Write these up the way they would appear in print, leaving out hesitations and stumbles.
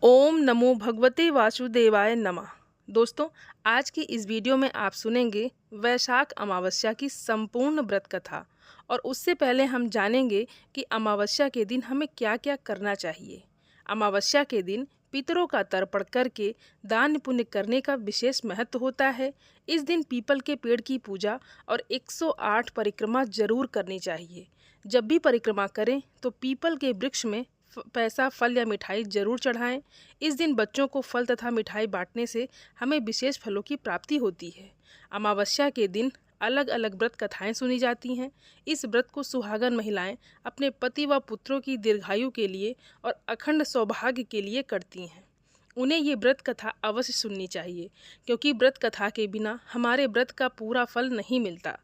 ओम नमो भगवते वासुदेवाय नमः। दोस्तों, आज की इस वीडियो में आप सुनेंगे वैशाख अमावस्या की संपूर्ण व्रत कथा। और उससे पहले हम जानेंगे कि अमावस्या के दिन हमें क्या क्या करना चाहिए। अमावस्या के दिन पितरों का तर्पण करके दान पुण्य करने का विशेष महत्व होता है। इस दिन पीपल के पेड़ की पूजा और 108 परिक्रमा जरूर करनी चाहिए। जब भी परिक्रमा करें तो पीपल के वृक्ष में पैसा, फल या मिठाई जरूर चढ़ाएं। इस दिन बच्चों को फल तथा मिठाई बांटने से हमें विशेष फलों की प्राप्ति होती है। अमावस्या के दिन अलग अलग व्रत कथाएं सुनी जाती हैं। इस व्रत को सुहागन महिलाएं अपने पति व पुत्रों की दीर्घायु के लिए और अखंड सौभाग्य के लिए करती हैं। उन्हें ये व्रत कथा अवश्य सुननी चाहिए, क्योंकि व्रत कथा के बिना हमारे व्रत का पूरा फल नहीं मिलता।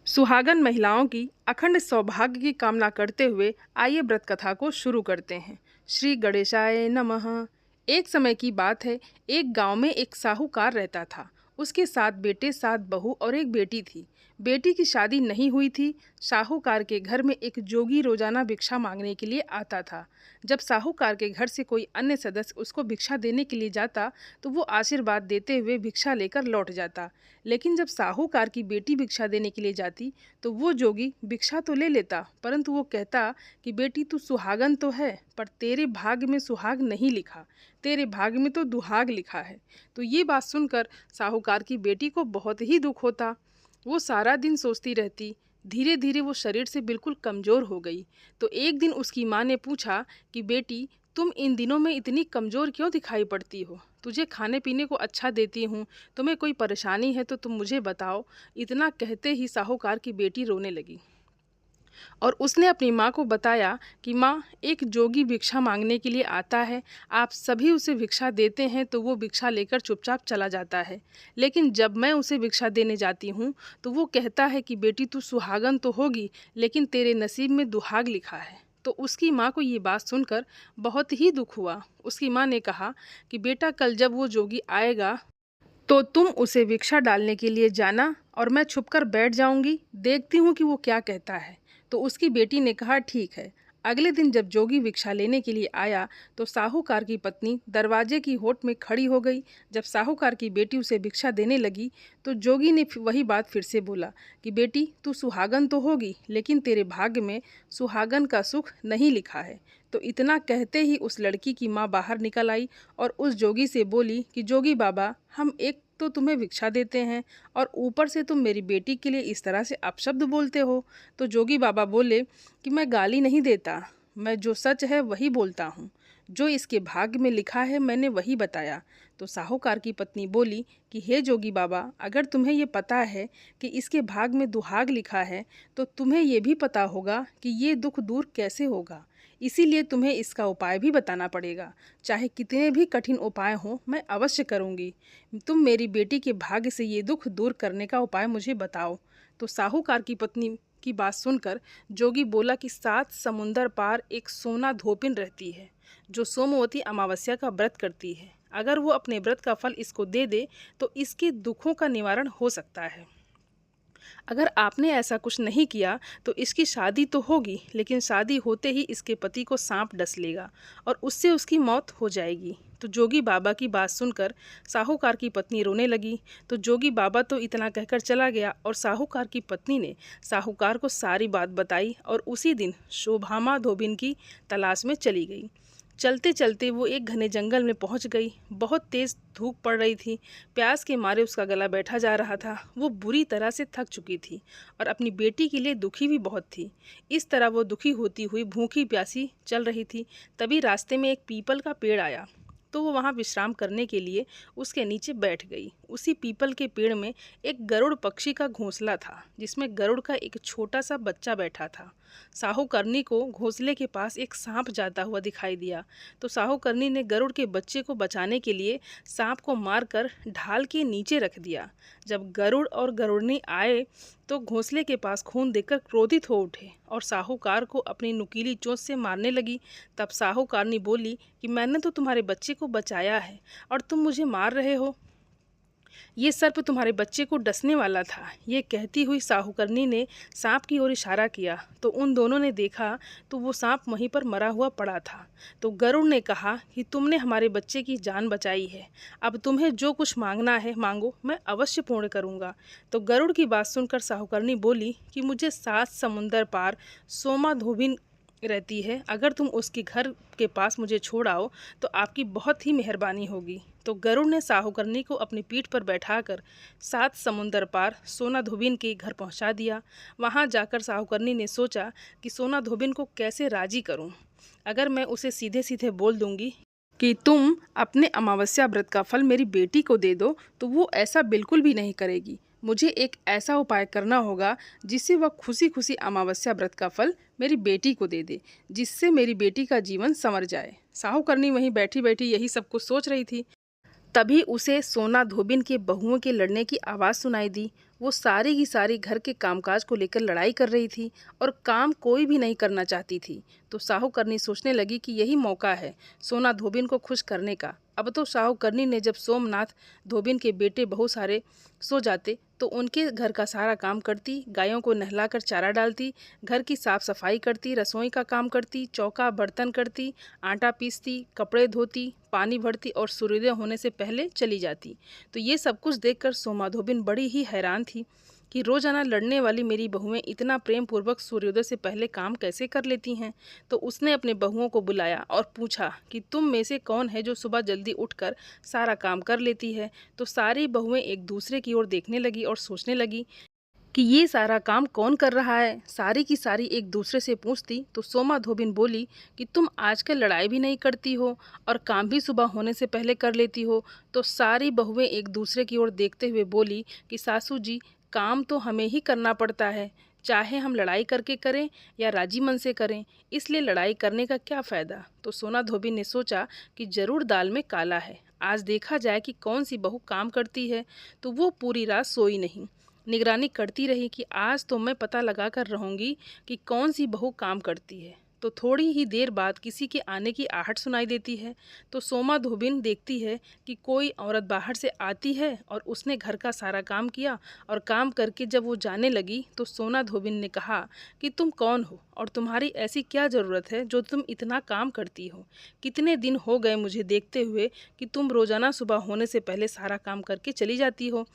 सुहागन महिलाओं की अखंड सौभाग्य की कामना करते हुए आइए व्रत कथा को शुरू करते हैं। श्री गणेशाय नमः। एक समय की बात है, एक गांव में एक साहूकार रहता था। उसके 7 बेटे, 7 बहू और एक बेटी थी। बेटी की शादी नहीं हुई थी। साहूकार के घर में एक जोगी रोजाना भिक्षा मांगने के लिए आता था। जब साहूकार के घर से कोई अन्य सदस्य उसको भिक्षा देने के लिए जाता तो वो आशीर्वाद देते हुए भिक्षा लेकर लौट जाता। लेकिन जब साहूकार की बेटी भिक्षा देने के लिए जाती तो वो जोगी भिक्षा तो ले लेता, परंतु वो कहता कि बेटी तू सुहागन तो है, पर तेरे भाग्य में सुहाग नहीं लिखा, तेरे भाग्य में तो दुहाग लिखा है। तो ये बात सुनकर साहूकार की बेटी को बहुत ही दुख होता। वो सारा दिन सोचती रहती। धीरे धीरे वो शरीर से बिल्कुल कमज़ोर हो गई। तो एक दिन उसकी माँ ने पूछा कि बेटी, तुम इन दिनों में इतनी कमज़ोर क्यों दिखाई पड़ती हो? तुझे खाने पीने को अच्छा देती हूँ, तुम्हें कोई परेशानी है तो तुम मुझे बताओ। इतना कहते ही साहूकार की बेटी रोने लगी और उसने अपनी माँ को बताया कि माँ, एक जोगी भिक्षा मांगने के लिए आता है। आप सभी उसे भिक्षा देते हैं तो वो भिक्षा लेकर चुपचाप चला जाता है, लेकिन जब मैं उसे भिक्षा देने जाती हूँ तो वो कहता है कि बेटी तू सुहागन तो होगी, लेकिन तेरे नसीब में दुहाग लिखा है। तो उसकी माँ को ये बात सुनकर बहुत ही दुख हुआ। उसकी माँ ने कहा कि बेटा, कल जब वो जोगी आएगा तो तुम उसे भिक्षा डालने के लिए जाना और मैं छुपकर बैठ जाऊंगी, देखती हूँ कि वो क्या कहता है। तो उसकी बेटी ने कहा ठीक है। अगले दिन जब जोगी भिक्षा लेने के लिए आया तो साहूकार की पत्नी दरवाजे की होठ में खड़ी हो गई। जब साहूकार की बेटी उसे भिक्षा देने लगी तो जोगी ने वही बात फिर से बोला कि बेटी तू सुहागन तो होगी, लेकिन तेरे भाग्य में सुहागन का सुख नहीं लिखा है। तो इतना कहते ही उस लड़की की माँ बाहर निकल आई और उस जोगी से बोली कि जोगी बाबा, हम एक तो तुम्हें भिक्षा देते हैं और ऊपर से तुम मेरी बेटी के लिए इस तरह से अपशब्द बोलते हो। तो जोगी बाबा बोले कि मैं गाली नहीं देता, मैं जो सच है वही बोलता हूँ, जो इसके भाग्य में लिखा है मैंने वही बताया। तो साहूकार की पत्नी बोली कि हे जोगी बाबा, अगर तुम्हें ये पता है कि इसके भाग में दुहाग लिखा है तो तुम्हें ये भी पता होगा कि ये दुख दूर कैसे होगा, इसीलिए तुम्हें इसका उपाय भी बताना पड़ेगा। चाहे कितने भी कठिन उपाय हों, मैं अवश्य करूँगी। तुम मेरी बेटी के भाग्य से ये दुख दूर करने का उपाय मुझे बताओ। तो साहूकार की पत्नी की बात सुनकर जोगी बोला कि 7 समुंदर पार एक सोना धोपिन रहती है, जो सोमवती अमावस्या का व्रत करती है। अगर वो अपने व्रत का फल इसको दे दे तो इसके दुखों का निवारण हो सकता है। अगर आपने ऐसा कुछ नहीं किया तो इसकी शादी तो होगी, लेकिन शादी होते ही इसके पति को सांप डस लेगा और उससे उसकी मौत हो जाएगी। तो जोगी बाबा की बात सुनकर साहूकार की पत्नी रोने लगी। तो जोगी बाबा तो इतना कहकर चला गया और साहूकार की पत्नी ने साहूकार को सारी बात बताई और उसी दिन शोभामा धोबिन की तलाश में चली गई। चलते चलते वो एक घने जंगल में पहुंच गई। बहुत तेज़ धूप पड़ रही थी। प्यास के मारे उसका गला बैठा जा रहा था। वो बुरी तरह से थक चुकी थी और अपनी बेटी के लिए दुखी भी बहुत थी। इस तरह वो दुखी होती हुई भूखी प्यासी चल रही थी। तभी रास्ते में एक पीपल का पेड़ आया तो वो वहाँ विश्राम करने के लिए उसके नीचे बैठ गई। उसी पीपल के पेड़ में एक गरुड़ पक्षी का घोंसला था, जिसमें गरुड़ का एक छोटा सा बच्चा बैठा था। साहूकरनी को घोंसले के पास एक सांप जाता हुआ दिखाई दिया। तो साहूकरनी ने गरुड़ के बच्चे को बचाने के लिए सांप को मारकर ढाल के नीचे रख दिया। जब गरुड़ और गरुड़नी आए तो घोंसले के पास खून देखकर क्रोधित हो उठे और साहूकार को अपनी नुकीली चोंच से मारने लगी। तब साहूकारनी बोली कि मैंने तो तुम्हारे बच्चे को बचाया है और तुम मुझे मार रहे हो। ये सर्प तुम्हारे बच्चे को डसने वाला था। ये कहती हुई साहूकरनी ने सांप की ओर इशारा किया तो उन दोनों ने देखा तो वो सांप वहीं पर मरा हुआ पड़ा था। तो गरुड़ ने कहा कि तुमने हमारे बच्चे की जान बचाई है, अब तुम्हें जो कुछ मांगना है मांगो, मैं अवश्य पूर्ण करूँगा। तो गरुड़ की बात सुनकर साहूकरनी बोली कि मुझे 7 समुंदर पार सोमा धोबिन रहती है, अगर तुम उसके घर के पास मुझे छोड़ आओ तो आपकी बहुत ही मेहरबानी होगी। तो गरुड़ ने साहूकरनी को अपनी पीठ पर बैठाकर 7 समुंदर पार सोना धोबिन के घर पहुंचा दिया। वहां जाकर साहूकरनी ने सोचा कि सोना धोबिन को कैसे राजी करूं। अगर मैं उसे सीधे सीधे बोल दूंगी कि तुम अपने अमावस्या व्रत का फल मेरी बेटी को दे दो, तो वो ऐसा बिल्कुल भी नहीं करेगी। मुझे एक ऐसा उपाय करना होगा जिससे वह खुशी खुशी अमावस्या व्रत का फल मेरी बेटी को दे दे, जिससे मेरी बेटी का जीवन संवर जाए। साहूकरनी वहीं बैठी बैठी यही सब कुछ सोच रही थी। तभी उसे सोना धोबिन के बहुओं के लड़ने की आवाज़ सुनाई दी। वो सारी की सारी घर के कामकाज को लेकर लड़ाई कर रही थी और काम कोई भी नहीं करना चाहती थी। तो साहूकरनी सोचने लगी कि यही मौका है सोना धोबिन को खुश करने का। अब तो साहूकरनी ने जब सोमनाथ धोबिन के बेटे बहुत सारे सो जाते तो उनके घर का सारा काम करती, गायों को नहलाकर चारा डालती, घर की साफ सफाई करती, रसोई का काम करती, चौका बर्तन करती, आटा पीसती, कपड़े धोती, पानी भरती और सूर्योदय होने से पहले चली जाती। तो ये सब कुछ देखकर सोमा धोबिन बड़ी ही हैरान थी कि रोजाना लड़ने वाली मेरी बहुएं इतना प्रेम पूर्वक सूर्योदय से पहले काम कैसे कर लेती हैं। तो उसने अपने बहुओं को बुलाया और पूछा कि तुम में से कौन है जो सुबह जल्दी उठकर सारा काम कर लेती है। तो सारी बहुएं एक दूसरे की ओर देखने लगी और सोचने लगी कि ये सारा काम कौन कर रहा है। सारी की सारी एक दूसरे से पूछती तो सोमा धोबिन बोली कि तुम आजकल लड़ाई भी नहीं करती हो और काम भी सुबह होने से पहले कर लेती हो। तो सारी बहुएं एक दूसरे की ओर देखते हुए बोली कि सासू जी, काम तो हमें ही करना पड़ता है, चाहे हम लड़ाई करके करें या राजी मन से करें, इसलिए लड़ाई करने का क्या फ़ायदा। तो सोना धोबिन ने सोचा कि जरूर दाल में काला है, आज देखा जाए कि कौन सी बहू काम करती है। तो वो पूरी रात सोई नहीं, निगरानी करती रही कि आज तो मैं पता लगा कर रहूँगी कि कौन सी बहू काम करती है। तो थोड़ी ही देर बाद किसी के आने की आहट सुनाई देती है। तो सोमा धोबिन देखती है कि कोई औरत बाहर से आती है और उसने घर का सारा काम किया और काम करके जब वो जाने लगी तो सोना धोबिन ने कहा कि तुम कौन हो और तुम्हारी ऐसी क्या ज़रूरत है जो तुम इतना काम करती हो। कितने दिन हो गए मुझे देखते हुए कि तुम रोज़ाना सुबह होने से पहले सारा काम करके चली जाती हो।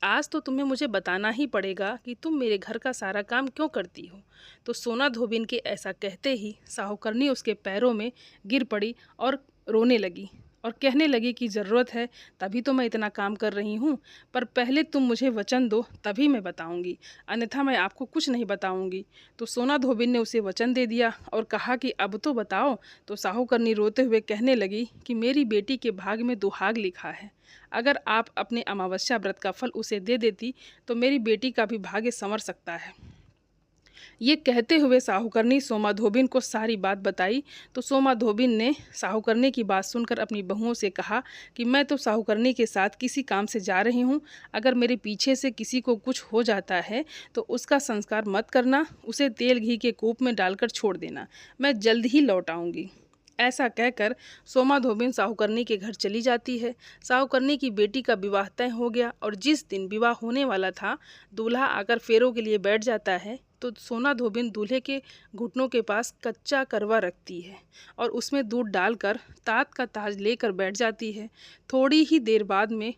आज तो तुम्हें मुझे बताना ही पड़ेगा कि तुम मेरे घर का सारा काम क्यों करती हो। तो सोना धोबिन के ऐसा कहते ही साहूकरनी उसके पैरों में गिर पड़ी और रोने लगी और कहने लगी कि ज़रूरत है तभी तो मैं इतना काम कर रही हूँ, पर पहले तुम मुझे वचन दो तभी मैं बताऊँगी, अन्यथा मैं आपको कुछ नहीं बताऊँगी। तो सोना धोबिन ने उसे वचन दे दिया और कहा कि अब तो बताओ। तो साहूकरनी रोते हुए कहने लगी कि मेरी बेटी के भाग में दुहाग लिखा है, अगर आप अपने अमावस्या व्रत का फल उसे दे देती तो मेरी बेटी का भी भाग्य संवर सकता है। ये कहते हुए साहूकरनी सोमा धोबिन को सारी बात बताई। तो सोमा धोबिन ने साहूकरनी की बात सुनकर अपनी बहुओं से कहा कि मैं तो साहूकरनी के साथ किसी काम से जा रही हूँ, अगर मेरे पीछे से किसी को कुछ हो जाता है तो उसका संस्कार मत करना, उसे तेल घी के कूप में डालकर छोड़ देना, मैं जल्द ही लौट आऊँगी। ऐसा कहकर सोमा धोबिन साहूकरनी के घर चली जाती है। साहूकरनी की बेटी का विवाह तय हो गया और जिस दिन विवाह होने वाला था दूल्हा आकर फेरों के लिए बैठ जाता है तो सोना धोबिन दूल्हे के घुटनों के पास कच्चा करवा रखती है और उसमें दूध डालकर तात का ताज लेकर बैठ जाती है। थोड़ी ही देर बाद में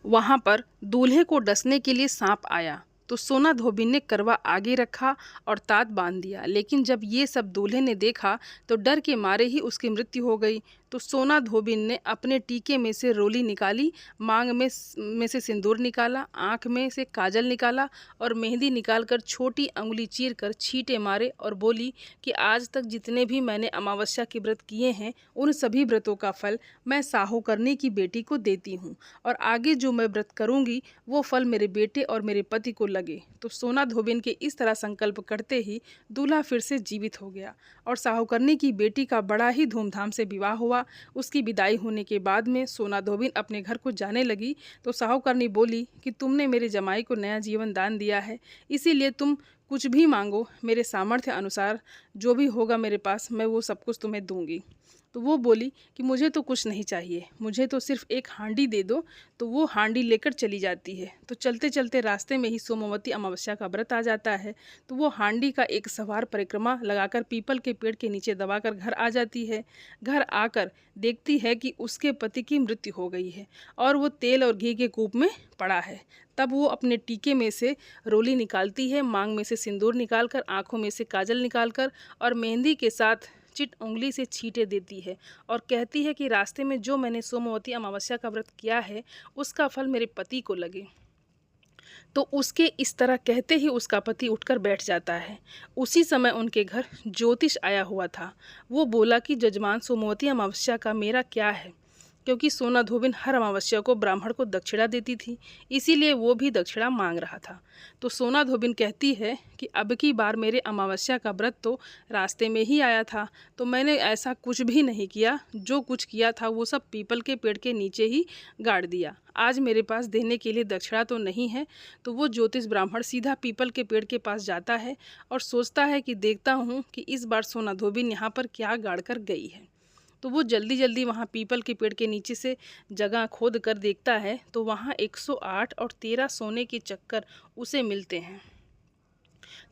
वहाँ पर दूल्हे को डसने के लिए सांप आया। तो सोना धोबिन ने करवा आगे रखा और तात बांध दिया, लेकिन जब ये सब दूल्हे ने देखा तो डर के मारे ही उसकी मृत्यु हो गई। तो सोना धोबिन ने अपने टीके में से रोली निकाली, मांग में से सिंदूर निकाला, आँख में से काजल निकाला और मेहंदी निकालकर छोटी अंगुली चीर कर छींटे मारे और बोली कि आज तक जितने भी मैंने अमावस्या के व्रत किए हैं उन सभी व्रतों का फल मैं साहूकरनी की बेटी को देती हूँ और आगे जो मैं व्रत करूँगी वो फल मेरे बेटे और मेरे पति को लगे। तो सोना धोबिन के इस तरह संकल्प करते ही दूल्हा फिर से जीवित हो गया और साहूकरनी की बेटी का बड़ा ही धूमधाम से विवाह हुआ। उसकी विदाई होने के बाद में सोना धोबिन अपने घर को जाने लगी तो साहूकरनी बोली कि तुमने मेरे जमाई को नया जीवन दान दिया है, इसीलिए तुम कुछ भी मांगो, मेरे सामर्थ्य अनुसार जो भी होगा मेरे पास मैं वो सब कुछ तुम्हें दूंगी। तो वो बोली कि मुझे तो कुछ नहीं चाहिए, मुझे तो सिर्फ एक हांडी दे दो। तो वो हांडी लेकर चली जाती है। तो चलते चलते रास्ते में ही सोमवती अमावस्या का व्रत आ जाता है। तो वो हांडी का एक सवार परिक्रमा लगाकर पीपल के पेड़ के नीचे दबाकर घर आ जाती है। घर आकर देखती है कि उसके पति की मृत्यु हो गई है और वो तेल और घी के कूप में पड़ा है। तब वो अपने टीके में से रोली निकालती है, मांग में से सिंदूर निकालकर, आंखों में से काजल निकालकर और मेहंदी के साथ चिट उंगली से छींटे देती है और कहती है कि रास्ते में जो मैंने सोमवती अमावस्या का व्रत किया है उसका फल मेरे पति को लगे। तो उसके इस तरह कहते ही उसका पति उठकर बैठ जाता है। उसी समय उनके घर ज्योतिष आया हुआ था। वो बोला कि जजमान, सोमवती अमावस्या का मेरा क्या है, क्योंकि सोना धोबिन हर अमावस्या को ब्राह्मण को दक्षिणा देती थी, इसीलिए वो भी दक्षिणा मांग रहा था। तो सोना धोबिन कहती है कि अब की बार मेरे अमावस्या का व्रत तो रास्ते में ही आया था, तो मैंने ऐसा कुछ भी नहीं किया, जो कुछ किया था वो सब पीपल के पेड़ के नीचे ही गाड़ दिया। आज मेरे पास देने के लिए दक्षिणा तो नहीं है। तो वो ज्योतिष ब्राह्मण सीधा पीपल के पेड़ के पास जाता है और सोचता है कि देखता हूँ कि इस बार सोना धोबिन यहाँ पर क्या गाड़ कर गई है। तो वो जल्दी जल्दी वहाँ पीपल के पेड़ के नीचे से जगह खोद कर देखता है तो वहाँ 108 और 13 सोने के चक्कर उसे मिलते हैं।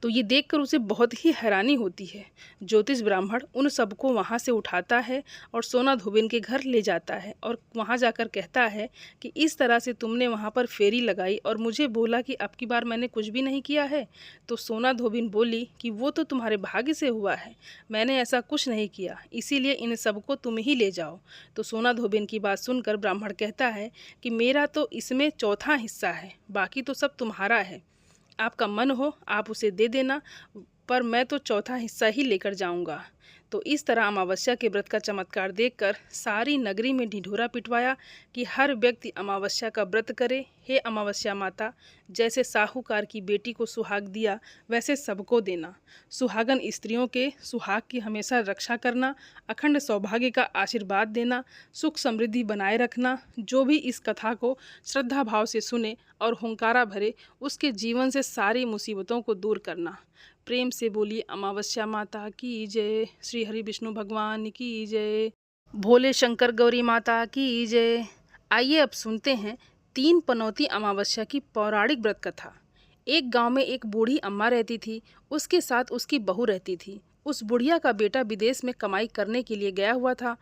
तो ये देखकर उसे बहुत ही हैरानी होती है। ज्योतिष ब्राह्मण उन सबको वहाँ से उठाता है और सोना धोबिन के घर ले जाता है और वहाँ जाकर कहता है कि इस तरह से तुमने वहाँ पर फेरी लगाई और मुझे बोला कि अब की बार मैंने कुछ भी नहीं किया है। तो सोना धोबिन बोली कि वो तो तुम्हारे भाग्य से हुआ है, मैंने ऐसा कुछ नहीं किया, इसीलिए इन सबको तुम ही ले जाओ। तो सोना धोबिन की बात सुनकर ब्राह्मण कहता है कि मेरा तो इसमें चौथा हिस्सा है, बाकी तो सब तुम्हारा है। आपका मन हो आप उसे दे देना, पर मैं तो चौथा हिस्सा ही लेकर जाऊंगा। तो इस तरह अमावस्या के व्रत का चमत्कार देखकर सारी नगरी में ढिढोरा पिटवाया कि हर व्यक्ति अमावस्या का व्रत करे। हे अमावस्या माता, जैसे साहूकार की बेटी को सुहाग दिया वैसे सबको देना। सुहागन स्त्रियों के सुहाग की हमेशा रक्षा करना, अखंड सौभाग्य का आशीर्वाद देना, सुख समृद्धि बनाए रखना। जो भी इस कथा को श्रद्धा भाव से सुने और हुंकारा भरे, उसके जीवन से सारी मुसीबतों को दूर करना। प्रेम से बोलिए अमावस्या माता की जय, श्री हरि विष्णु भगवान की जय, भोले शंकर गौरी माता की जय। आइए अब सुनते हैं 3 पनौती अमावस्या की पौराणिक व्रत कथा। एक गांव में एक बूढ़ी अम्मा रहती थी, उसके साथ उसकी बहू रहती थी। उस बुढ़िया का बेटा विदेश में कमाई करने के लिए गया हुआ था।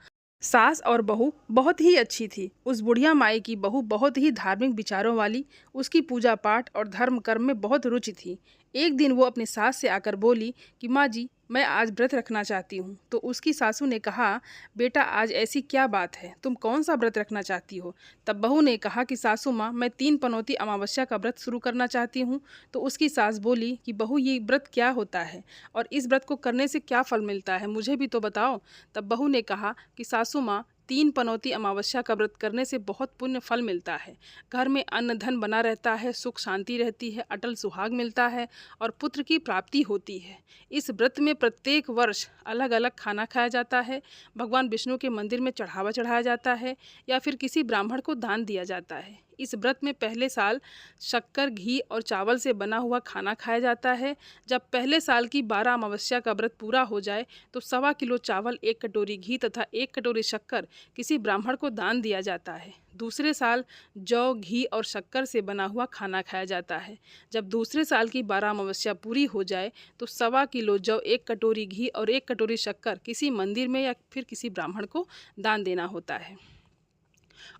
सास और बहू बहुत ही अच्छी थी। उस बुढ़िया माई की बहू बहुत ही धार्मिक विचारों वाली, उसकी पूजा पाठ और धर्म कर्म में बहुत रुचि थी। एक दिन वो अपनी सास से आकर बोली कि माँ जी, मैं आज व्रत रखना चाहती हूँ। तो उसकी सासू ने कहा, बेटा आज ऐसी क्या बात है, तुम कौन सा व्रत रखना चाहती हो। तब बहू ने कहा कि सासू माँ, मैं 3 पनौती अमावस्या का व्रत शुरू करना चाहती हूँ। तो उसकी सास बोली कि बहू ये व्रत क्या होता है और इस व्रत को करने से क्या फल मिलता है, मुझे भी तो बताओ। तब बहू ने कहा कि सासू माँ, 3 पनौती अमावस्या का व्रत करने से बहुत पुण्य फल मिलता है। घर में अन्न धन बना रहता है, सुख शांति रहती है, अटल सुहाग मिलता है और पुत्र की प्राप्ति होती है। इस व्रत में प्रत्येक वर्ष अलग अलग खाना खाया जाता है, भगवान विष्णु के मंदिर में चढ़ावा चढ़ाया जाता है या फिर किसी ब्राह्मण को दान दिया जाता है। इस व्रत में पहले साल शक्कर, घी और चावल से बना हुआ खाना खाया जाता है। जब पहले साल की 12 अमावस्या का व्रत पूरा हो जाए तो 1.25 किलो चावल, 1 कटोरी घी तथा 1 कटोरी शक्कर किसी ब्राह्मण को दान दिया जाता है। दूसरे साल जौ, घी और शक्कर से बना हुआ खाना खाया जाता है। जब दूसरे साल की 12 अमावस्या पूरी हो जाए तो 1.25 किलो जौ, 1 कटोरी घी और 1 कटोरी शक्कर किसी मंदिर में या फिर किसी ब्राह्मण को दान देना होता है।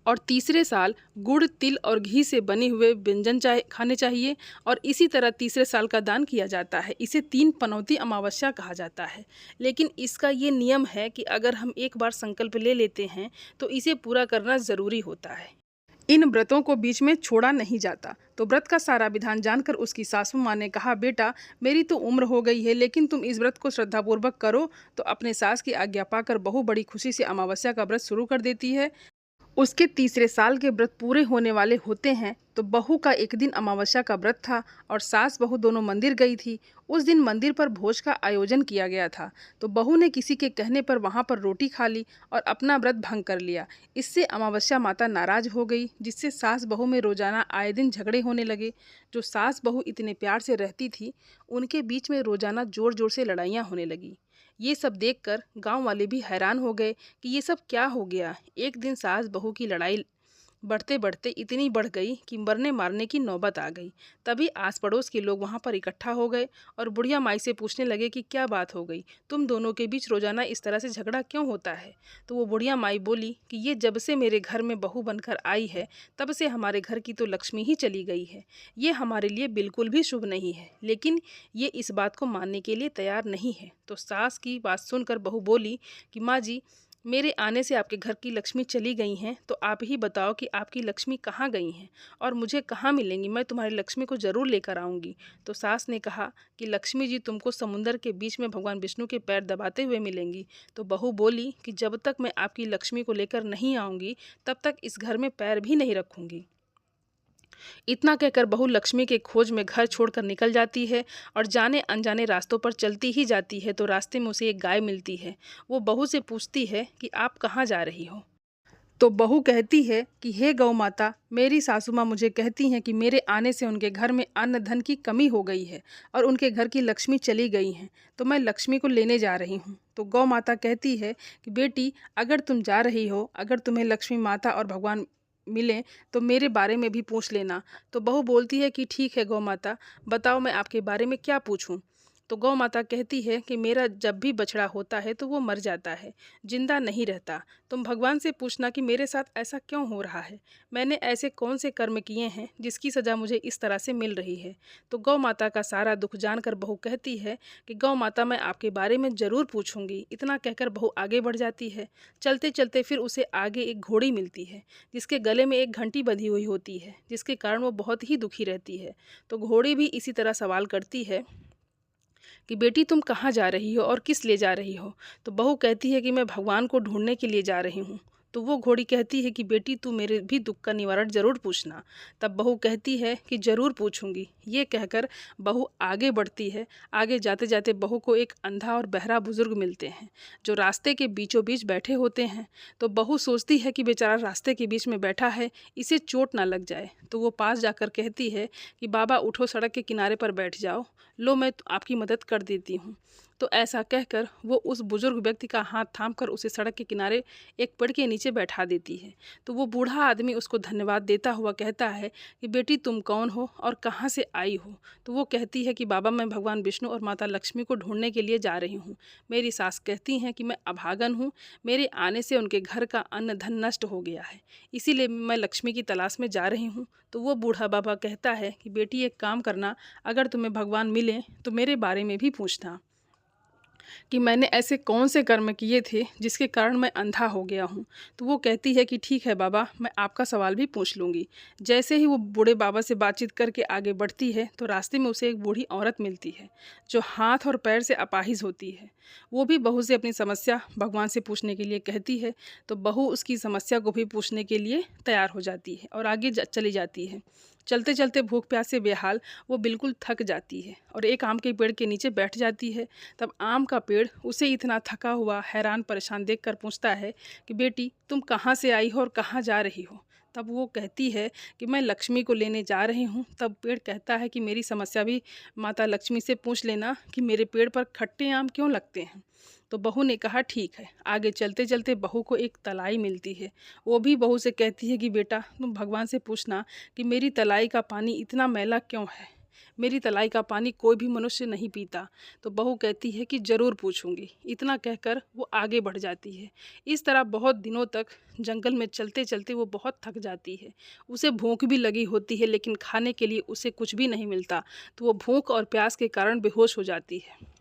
और तीसरे साल गुड़, तिल और घी से बने हुए व्यंजन खाने चाहिए और इसी तरह तीसरे साल का दान किया जाता है। इसे 3 पनौती अमावस्या कहा जाता है। लेकिन इसका ये नियम है कि अगर हम एक बार संकल्प ले लेते हैं तो इसे पूरा करना ज़रूरी होता है। इन व्रतों को बीच में छोड़ा नहीं जाता। तो व्रत का सारा विधान जानकर उसकी सासू माँ ने कहा, बेटा मेरी तो उम्र हो गई है, लेकिन तुम इस व्रत को श्रद्धापूर्वक करो। तो अपने सास की आज्ञा पाकर बहू बड़ी खुशी से अमावस्या का व्रत शुरू कर देती है। उसके तीसरे साल के व्रत पूरे होने वाले होते हैं तो बहू का एक दिन अमावस्या का व्रत था और सास बहू दोनों मंदिर गई थी। उस दिन मंदिर पर भोज का आयोजन किया गया था। तो बहू ने किसी के कहने पर वहां पर रोटी खा ली और अपना व्रत भंग कर लिया। इससे अमावस्या माता नाराज हो गई, जिससे सास बहू में रोजाना आए दिन झगड़े होने लगे। जो सास बहू इतने प्यार से रहती थी, उनके बीच में रोजाना जोर जोर से लड़ाइयाँ होने लगी। ये सब देखकर गांव वाले भी हैरान हो गए कि ये सब क्या हो गया। एक दिन सास बहू की लड़ाई बढ़ते बढ़ते इतनी बढ़ गई कि मरने मारने की नौबत आ गई। तभी आस पड़ोस के लोग वहां पर इकट्ठा हो गए और बुढ़िया माई से पूछने लगे कि क्या बात हो गई, तुम दोनों के बीच रोजाना इस तरह से झगड़ा क्यों होता है। तो वो बुढ़िया माई बोली कि ये जब से मेरे घर में बहू बनकर आई है तब से हमारे घर की तो लक्ष्मी ही चली गई है। ये हमारे लिए बिल्कुल भी शुभ नहीं है। लेकिन ये इस बात को मानने के लिए तैयार नहीं है। तो सास की बात सुनकर बहू बोली कि माँ जी, मेरे आने से आपके घर की लक्ष्मी चली गई हैं, तो आप ही बताओ कि आपकी लक्ष्मी कहाँ गई हैं और मुझे कहाँ मिलेंगी। मैं तुम्हारी लक्ष्मी को ज़रूर लेकर आऊँगी। तो सास ने कहा कि लक्ष्मी जी तुमको समुंदर के बीच में भगवान विष्णु के पैर दबाते हुए मिलेंगी। तो बहू बोली कि जब तक मैं आपकी लक्ष्मी को लेकर नहीं आऊँगी तब तक इस घर में पैर भी नहीं रखूँगी। इतना कहकर बहू लक्ष्मी के खोज में घर छोड़कर निकल जाती है और जाने अनजाने रास्तों पर चलती ही जाती है। तो रास्ते में उसे एक गाय मिलती है। वो बहू से पूछती है कि आप कहाँ जा रही हो। तो बहू कहती है कि हे गौ माता, मेरी सासू माँ मुझे कहती हैं कि मेरे आने से उनके घर में अन्न धन की कमी हो गई है और उनके घर की लक्ष्मी चली गई हैं, तो मैं लक्ष्मी को लेने जा रही हूँ। तो गौ माता कहती है कि बेटी, अगर तुम जा रही हो, अगर तुम्हें लक्ष्मी माता और भगवान मिलें तो मेरे बारे में भी पूछ लेना। तो बहू बोलती है कि ठीक है गौ माता, बताओ मैं आपके बारे में क्या पूछूं। तो गौ माता कहती है कि मेरा जब भी बछड़ा होता है तो वो मर जाता है, जिंदा नहीं रहता। तुम भगवान से पूछना कि मेरे साथ ऐसा क्यों हो रहा है, मैंने ऐसे कौन से कर्म किए हैं जिसकी सज़ा मुझे इस तरह से मिल रही है। तो गौ माता का सारा दुख जानकर बहू कहती है कि गौ माता, मैं आपके बारे में ज़रूर पूछूंगी। इतना कहकर बहू आगे बढ़ जाती है। चलते चलते फिर उसे आगे एक घोड़ी मिलती है जिसके गले में एक घंटी बंधी हुई होती है, जिसके कारण वो बहुत ही दुखी रहती है। तो घोड़ी भी इसी तरह सवाल करती है कि बेटी तुम कहाँ जा रही हो और किस लिए जा रही हो। तो बहू कहती है कि मैं भगवान को ढूंढने के लिए जा रही हूँ। तो वो घोड़ी कहती है कि बेटी तू मेरे भी दुख का निवारण ज़रूर पूछना। तब बहू कहती है कि ज़रूर पूछूंगी। ये कहकर बहू आगे बढ़ती है। आगे जाते जाते बहू को एक अंधा और बहरा बुजुर्ग मिलते हैं जो रास्ते के बीचों बीच बैठे होते हैं। तो बहू सोचती है कि बेचारा रास्ते के बीच में बैठा है, इसे चोट ना लग जाए। तो वो पास जाकर कहती है कि बाबा उठो, सड़क के किनारे पर बैठ जाओ, लो मैं आपकी मदद कर देती हूँ। तो ऐसा कहकर वो उस बुजुर्ग व्यक्ति का हाथ थामकर उसे सड़क के किनारे एक पेड़ के नीचे बैठा देती है। तो वो बूढ़ा आदमी उसको धन्यवाद देता हुआ कहता है कि बेटी तुम कौन हो और कहाँ से आई हो। तो वो कहती है कि बाबा मैं भगवान विष्णु और माता लक्ष्मी को ढूंढने के लिए जा रही हूँ। मेरी सास कहती हैं कि मैं अभागन हूँ, मेरे आने से उनके घर का अन्न धन नष्ट हो गया है, इसीलिए मैं लक्ष्मी की तलाश में जा रही हूँ। तो वो बूढ़ा बाबा कहता है कि बेटी एक काम करना, अगर तुम्हें भगवान मिले तो मेरे बारे में भी पूछना कि मैंने ऐसे कौन से कर्म किए थे जिसके कारण मैं अंधा हो गया हूँ। तो वो कहती है कि ठीक है बाबा, मैं आपका सवाल भी पूछ लूँगी। जैसे ही वो बूढ़े बाबा से बातचीत करके आगे बढ़ती है तो रास्ते में उसे एक बूढ़ी औरत मिलती है जो हाथ और पैर से अपाहिज होती है। वो भी बहू से अपनी समस्या भगवान से पूछने के लिए कहती है। तो बहू उसकी समस्या को भी पूछने के लिए तैयार हो जाती है और आगे चली जाती है। चलते चलते भूख प्यास से बेहाल वो बिल्कुल थक जाती है और एक आम के पेड़ के नीचे बैठ जाती है। तब आम का पेड़ उसे इतना थका हुआ हैरान परेशान देखकर पूछता है कि बेटी तुम कहाँ से आई हो और कहाँ जा रही हो। तब वो कहती है कि मैं लक्ष्मी को लेने जा रही हूँ। तब पेड़ कहता है कि मेरी समस्या भी माता लक्ष्मी से पूछ लेना कि मेरे पेड़ पर खट्टे आम क्यों लगते हैं। तो बहू ने कहा ठीक है। आगे चलते चलते बहू को एक तलाई मिलती है। वो भी बहू से कहती है कि बेटा तुम भगवान से पूछना कि मेरी तलाई का पानी इतना मैला क्यों है, मेरी तलाई का पानी कोई भी मनुष्य नहीं पीता। तो बहू कहती है कि ज़रूर पूछूंगी। इतना कहकर वो आगे बढ़ जाती है। इस तरह बहुत दिनों तक जंगल में चलते चलते वो बहुत थक जाती है। उसे भूख भी लगी होती है लेकिन खाने के लिए उसे कुछ भी नहीं मिलता। तो वो भूख और प्यास के कारण बेहोश हो जाती है।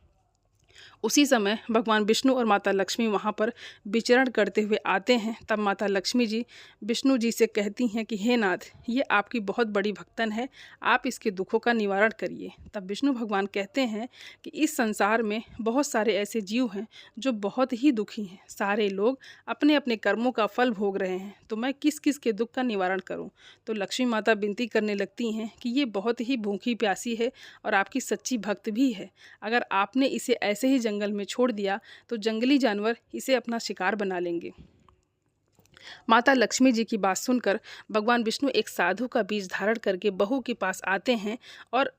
उसी समय भगवान विष्णु और माता लक्ष्मी वहाँ पर विचरण करते हुए आते हैं। तब माता लक्ष्मी जी विष्णु जी से कहती हैं कि हे नाथ, ये आपकी बहुत बड़ी भक्तन है, आप इसके दुखों का निवारण करिए। तब विष्णु भगवान कहते हैं कि इस संसार में बहुत सारे ऐसे जीव हैं जो बहुत ही दुखी हैं। सारे लोग अपने अपने कर्मों का फल भोग रहे हैं, तो मैं किस किस के दुख का निवारण करूं। तो लक्ष्मी माता विनती करने लगती हैं कि ये बहुत ही भूखी प्यासी है और आपकी सच्ची भक्त भी है। अगर आपने इसे ऐसे ही जंगल में छोड़ दिया तो जंगली जानवर इसे अपना शिकार बना लेंगे। माता लक्ष्मी जी की बात सुनकर भगवान विष्णु एक साधु का बीज धारण करके बहू के पास आते हैं और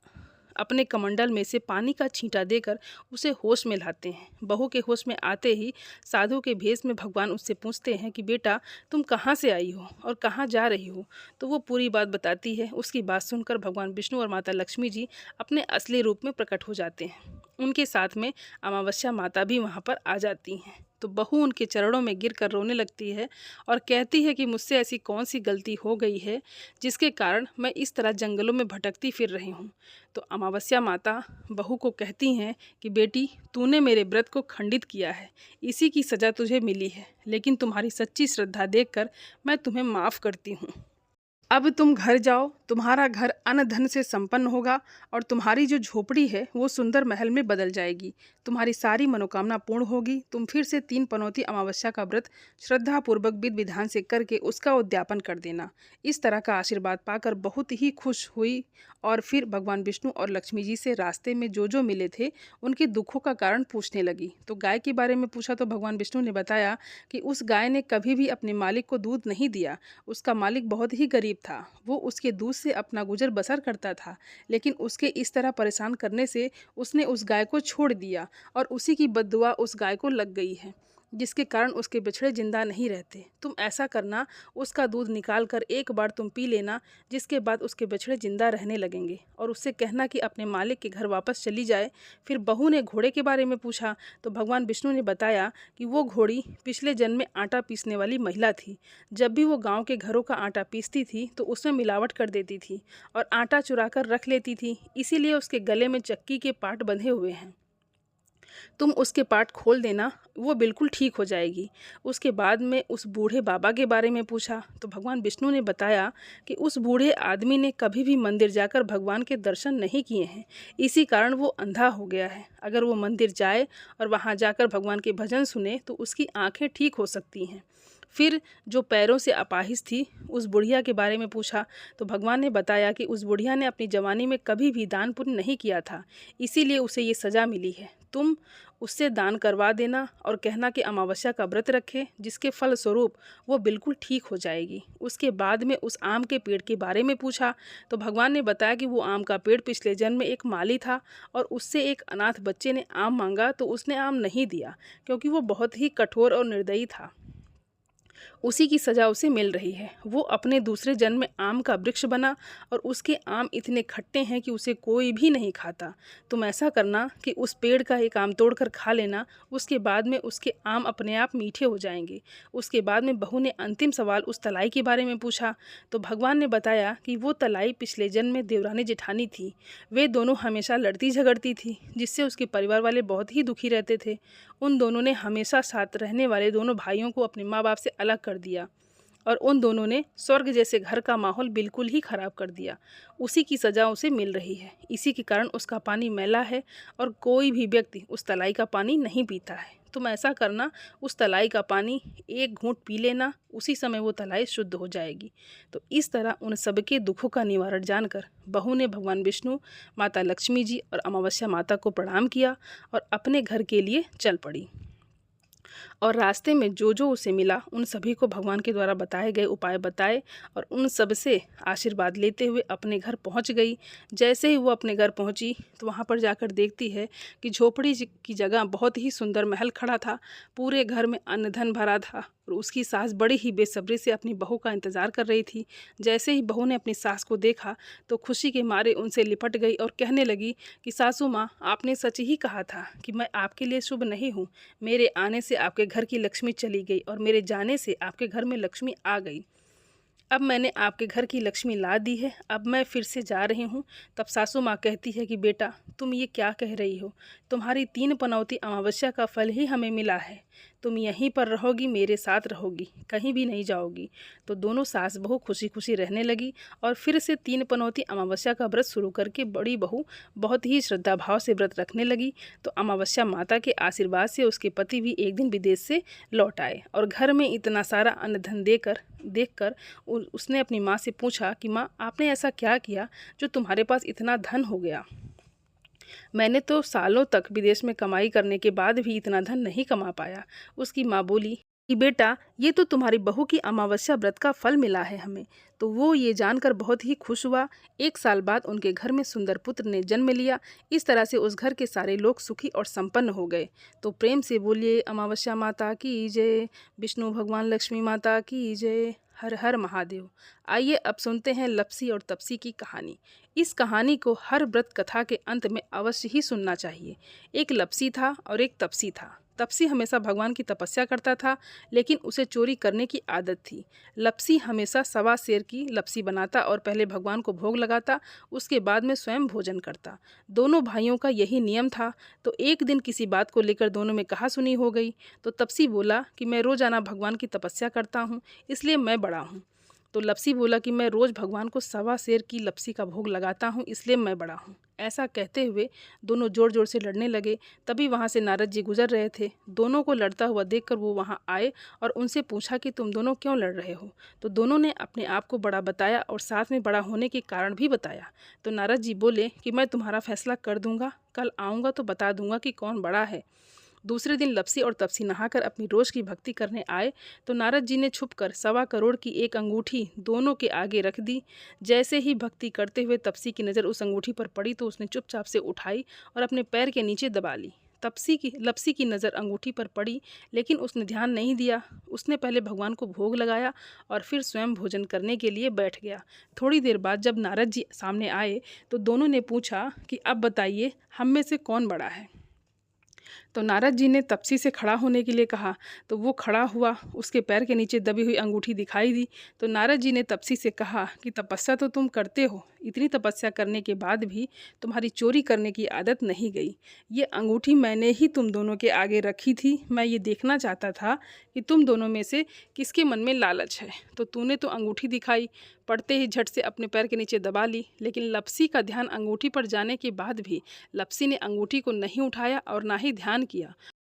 अपने कमंडल में से पानी का छींटा देकर उसे होश में लाते हैं। बहू के होश में आते ही साधु के भेष में भगवान उससे पूछते हैं कि बेटा, तुम कहाँ से आई हो और कहाँ जा रही हो। तो वो पूरी बात बताती है। उसकी बात सुनकर भगवान विष्णु और माता लक्ष्मी जी अपने असली रूप में प्रकट हो जाते हैं। उनके साथ में अमावस्या माता भी वहाँ पर आ जाती हैं। तो बहू उनके चरणों में गिरकर रोने लगती है और कहती है कि मुझसे ऐसी कौन सी गलती हो गई है जिसके कारण मैं इस तरह जंगलों में भटकती फिर रही हूँ। तो अमावस्या माता बहू को कहती हैं कि बेटी, तूने मेरे व्रत को खंडित किया है, इसी की सज़ा तुझे मिली है, लेकिन तुम्हारी सच्ची श्रद्धा देखकर मैं तुम्हें माफ़ करती हूँ। अब तुम घर जाओ, तुम्हारा घर अन्न धन से संपन्न होगा और तुम्हारी जो झोपड़ी है वो सुंदर महल में बदल जाएगी। तुम्हारी सारी मनोकामना पूर्ण होगी। तुम फिर से 3 पनौती अमावस्या का व्रत श्रद्धापूर्वक विधि विधान से करके उसका उद्यापन कर देना। इस तरह का आशीर्वाद पाकर बहुत ही खुश हुई और फिर भगवान विष्णु और लक्ष्मी जी से रास्ते में जो मिले थे उनके दुखों का कारण पूछने लगी। तो गाय के बारे में पूछा तो भगवान विष्णु ने बताया कि उस गाय ने कभी भी अपने मालिक को दूध नहीं दिया। उसका मालिक बहुत ही गरीब था। वो उसके दूध से अपना गुजर बसर करता था, लेकिन उसके इस तरह परेशान करने से उसने उस गाय को छोड़ दिया और उसी की बद्दुआ उस गाय को लग गई है, जिसके कारण उसके बछड़े जिंदा नहीं रहते। तुम ऐसा करना, उसका दूध निकाल कर एक बार तुम पी लेना, जिसके बाद उसके बछड़े जिंदा रहने लगेंगे। और उससे कहना कि अपने मालिक के घर वापस चली जाए। फिर बहू ने घोड़े के बारे में पूछा तो भगवान विष्णु ने बताया कि वो घोड़ी पिछले जन्म में आटा पीसने वाली महिला थी। जब भी वो गाँव के घरों का आटा पीसती थी तो उसमें मिलावट कर देती थी और आटा चुरा कर रख लेती थी, इसीलिए उसके गले में चक्की के पाट बंधे हुए हैं। तुम उसके पार्ट खोल देना, वो बिल्कुल ठीक हो जाएगी। उसके बाद में उस बूढ़े बाबा के बारे में पूछा तो भगवान विष्णु ने बताया कि उस बूढ़े आदमी ने कभी भी मंदिर जाकर भगवान के दर्शन नहीं किए हैं, इसी कारण वो अंधा हो गया है। अगर वो मंदिर जाए और वहाँ जाकर भगवान के भजन सुने तो उसकी आंखें ठीक हो सकती हैं। फिर जो पैरों से अपाहिज थी उस बुढ़िया के बारे में पूछा तो भगवान ने बताया कि उस बुढ़िया ने अपनी जवानी में कभी भी दान पुण्य नहीं किया था, इसीलिए उसे ये सज़ा मिली है। तुम उससे दान करवा देना और कहना कि अमावस्या का व्रत रखे, जिसके फल स्वरूप वो बिल्कुल ठीक हो जाएगी। उसके बाद में उस आम के पेड़ के बारे में पूछा तो भगवान ने बताया कि वो आम का पेड़ पिछले जन्म में एक माली था और उससे एक अनाथ बच्चे ने आम मांगा तो उसने आम नहीं दिया, क्योंकि वो बहुत ही कठोर और निर्दयी था। उसी की सज़ा उसे मिल रही है। वो अपने दूसरे जन्म में आम का वृक्ष बना और उसके आम इतने खट्टे हैं कि उसे कोई भी नहीं खाता। तुम ऐसा करना कि उस पेड़ का एक आम तोड़कर खा लेना, उसके बाद में उसके आम अपने आप मीठे हो जाएंगे। उसके बाद में बहू ने अंतिम सवाल उस तलाई के बारे में पूछा तो भगवान ने बताया कि वो तलाई पिछले जन्म में देवरानी जेठानी थी। वे दोनों हमेशा लड़ती झगड़ती थी, जिससे उसके परिवार वाले बहुत ही दुखी रहते थे। उन दोनों ने हमेशा साथ रहने वाले दोनों भाइयों को अपने माँ बाप से अलग कर दिया और उन दोनों ने स्वर्ग जैसे घर का माहौल बिल्कुल ही खराब कर दिया। उसी की सज़ा उसे मिल रही है। इसी के कारण उसका पानी मैला है और कोई भी व्यक्ति उस तलाई का पानी नहीं पीता है। तुम ऐसा करना, उस तलाई का पानी एक घूंट पी लेना, उसी समय वो तलाई शुद्ध हो जाएगी। तो इस तरह उन सबके दुखों का निवारण जानकर बहू ने भगवान विष्णु, माता लक्ष्मी जी और अमावस्या माता को प्रणाम किया और अपने घर के लिए चल पड़ी। और रास्ते में जो उसे मिला उन सभी को भगवान के द्वारा बताए गए उपाय बताए और उन सब से आशीर्वाद लेते हुए अपने घर पहुंच गई। जैसे ही वो अपने घर पहुंची तो वहां पर जाकर देखती है कि झोपड़ी की जगह बहुत ही सुंदर महल खड़ा था। पूरे घर में अन्न धन भरा था और उसकी सास बड़ी ही बेसब्री से अपनी बहू का इंतज़ार कर रही थी। जैसे ही बहू ने अपनी सास को देखा तो खुशी के मारे उनसे लिपट गई और कहने लगी कि सासू माँ, आपने सच ही कहा था कि मैं आपके लिए शुभ नहीं हूँ। मेरे आने से आपके घर की लक्ष्मी चली गई और मेरे जाने से आपके घर में लक्ष्मी आ गई। अब मैंने आपके घर की लक्ष्मी ला दी है, अब मैं फिर से जा रही हूँ। तब सासू माँ कहती है कि बेटा, तुम ये क्या कह रही हो? तुम्हारी 3 पनौती अमावस्या का फल ही हमें मिला है। तुम यहीं पर रहोगी, मेरे साथ रहोगी, कहीं भी नहीं जाओगी। तो दोनों सास बहू खुशी खुशी रहने लगी और फिर से 3 पनौती अमावस्या का व्रत शुरू करके बड़ी बहू बहुत ही श्रद्धा भाव से व्रत रखने लगी। तो अमावस्या माता के आशीर्वाद से उसके पति भी एक दिन विदेश से लौट आए और घर में इतना सारा अन्न धन देखकर उसने अपनी माँ से पूछा कि माँ, आपने ऐसा क्या किया जो तुम्हारे पास इतना धन हो गया? मैंने तो सालों तक विदेश में कमाई करने के बाद भी इतना धन नहीं कमा पाया। उसकी माँ बोली कि बेटा ये तो तुम्हारी बहू की अमावस्या व्रत का फल मिला है हमें। तो वो ये जानकर बहुत ही खुश हुआ। 1 साल बाद उनके घर में सुंदर पुत्र ने जन्म लिया। इस तरह से उस घर के सारे लोग सुखी और संपन्न हो गए। तो प्रेम से बोलिए अमावस्या माता की जय, विष्णु भगवान लक्ष्मी माता की जय, हर हर महादेव। आइए अब सुनते हैं लप्सी और तप्सी की कहानी। इस कहानी को हर व्रत कथा के अंत में अवश्य ही सुनना चाहिए। एक लप्सी था और एक तप्सी था। तप्सी हमेशा भगवान की तपस्या करता था, लेकिन उसे चोरी करने की आदत थी। लप्सी हमेशा सवा सेर की लप्सी बनाता और पहले भगवान को भोग लगाता, उसके बाद में स्वयं भोजन करता। दोनों भाइयों का यही नियम था। तो एक दिन किसी बात को लेकर दोनों में कहासुनी हो गई। तो तप्सी बोला कि मैं रोजाना भगवान की तपस्या करता हूँ, इसलिए मैं बड़ा हूँ। तो लप्सी बोला कि मैं रोज़ भगवान को सवा सेर की लप्सी का भोग लगाता हूँ, इसलिए मैं बड़ा हूँ। ऐसा कहते हुए दोनों ज़ोर ज़ोर से लड़ने लगे। तभी वहाँ से नारद जी गुजर रहे थे। दोनों को लड़ता हुआ देखकर वो वहाँ आए और उनसे पूछा कि तुम दोनों क्यों लड़ रहे हो। तो दोनों ने अपने आप को बड़ा बताया और साथ में बड़ा होने के कारण भी बताया। तो नारद जी बोले कि मैं तुम्हारा फैसला कर दूंगा, कल आऊँगा तो बता दूंगा कि कौन बड़ा है। दूसरे दिन लप्सी और तप्सी नहाकर अपनी रोज की भक्ति करने आए। तो नारद जी ने छुपकर 1.25 करोड़ की एक अंगूठी दोनों के आगे रख दी। जैसे ही भक्ति करते हुए तप्सी की नज़र उस अंगूठी पर पड़ी तो उसने चुपचाप से उठाई और अपने पैर के नीचे दबा ली। लप्सी की नज़र अंगूठी पर पड़ी, लेकिन उसने ध्यान नहीं दिया। उसने पहले भगवान को भोग लगाया और फिर स्वयं भोजन करने के लिए बैठ गया। थोड़ी देर बाद जब नारद जी सामने आए तो दोनों ने पूछा कि अब बताइए हम में से कौन बड़ा है। तो नारद जी ने तप्सी से खड़ा होने के लिए कहा। तो वो खड़ा हुआ, उसके पैर के नीचे दबी हुई अंगूठी दिखाई दी। तो नारद जी ने तप्सी से कहा कि तपस्या तो तुम करते हो, इतनी तपस्या करने के बाद भी तुम्हारी चोरी करने की आदत नहीं गई। ये अंगूठी मैंने ही तुम दोनों के आगे रखी थी। मैं ये देखना चाहता था कि तुम दोनों में से किसके मन में लालच है। तो तूने तो अंगूठी दिखाई, पड़ते ही झट से अपने पैर के नीचे दबा ली। लेकिन लप्सी का ध्यान अंगूठी पर जाने के बाद भी लप्सी ने अंगूठी को नहीं उठाया और ना ही ध्यान किया।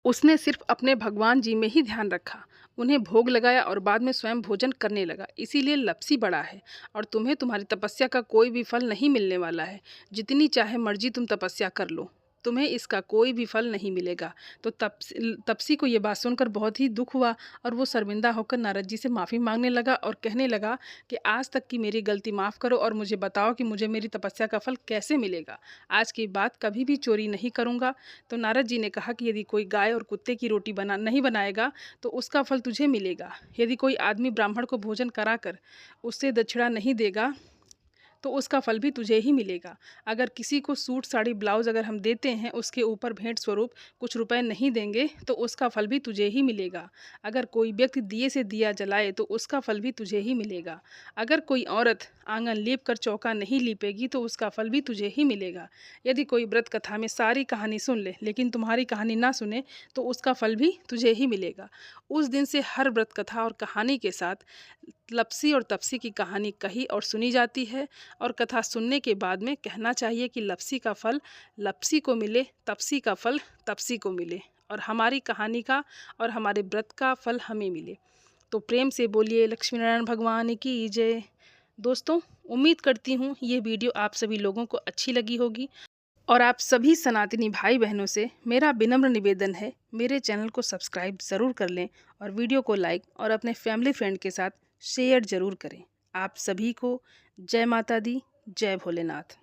उसने सिर्फ अपने भगवान जी में ही ध्यान रखा, उन्हें भोग लगाया और बाद में स्वयं भोजन करने लगा। इसीलिए लप्सी बड़ा है और तुम्हें तुम्हारी तपस्या का कोई भी फल नहीं मिलने वाला है। जितनी चाहे मर्जी तुम तपस्या कर लो, तुम्हें इसका कोई भी फल नहीं मिलेगा। तो तप्सी को ये बात सुनकर बहुत ही दुख हुआ और वो शर्मिंदा होकर नारद जी से माफ़ी मांगने लगा और कहने लगा कि आज तक की मेरी गलती माफ़ करो और मुझे बताओ कि मुझे मेरी तपस्या का फल कैसे मिलेगा। आज की बात कभी भी चोरी नहीं करूँगा। तो नारद जी ने कहा कि यदि कोई गाय और कुत्ते की रोटी नहीं बनाएगा तो उसका फल तुझे मिलेगा। यदि कोई आदमी ब्राह्मण को भोजन कराकर उससे दक्षिणा नहीं देगा तो उसका फल भी तुझे ही मिलेगा। अगर किसी को सूट साड़ी ब्लाउज़ अगर हम देते हैं, उसके ऊपर भेंट स्वरूप कुछ रुपए नहीं देंगे तो उसका फल भी तुझे ही मिलेगा। अगर कोई व्यक्ति दिए से दिया जलाए तो उसका फल भी तुझे ही मिलेगा। अगर कोई औरत आंगन लीप कर चौका नहीं लीपेगी तो उसका फल भी तुझे ही मिलेगा। यदि कोई व्रत कथा में सारी कहानी सुन ले लेकिन तुम्हारी कहानी ना सुने तो उसका फल भी तुझे ही मिलेगा। उस दिन से हर व्रत कथा और कहानी के साथ लप्सी और तप्सी की कहानी कही और सुनी जाती है और कथा सुनने के बाद में कहना चाहिए कि लप्सी का फल लप्सी को मिले, तप्सी का फल तप्सी को मिले और हमारी कहानी का और हमारे व्रत का फल हमें मिले। तो प्रेम से बोलिए लक्ष्मी नारायण भगवान की जय। दोस्तों, उम्मीद करती हूँ ये वीडियो आप सभी लोगों को अच्छी लगी होगी और आप सभी सनातनी भाई बहनों से मेरा विनम्र निवेदन है, मेरे चैनल को सब्सक्राइब ज़रूर कर लें और वीडियो को लाइक और अपने फैमिली फ्रेंड के साथ शेयर ज़रूर करें। आप सभी को जय माता दी, जय भोलेनाथ।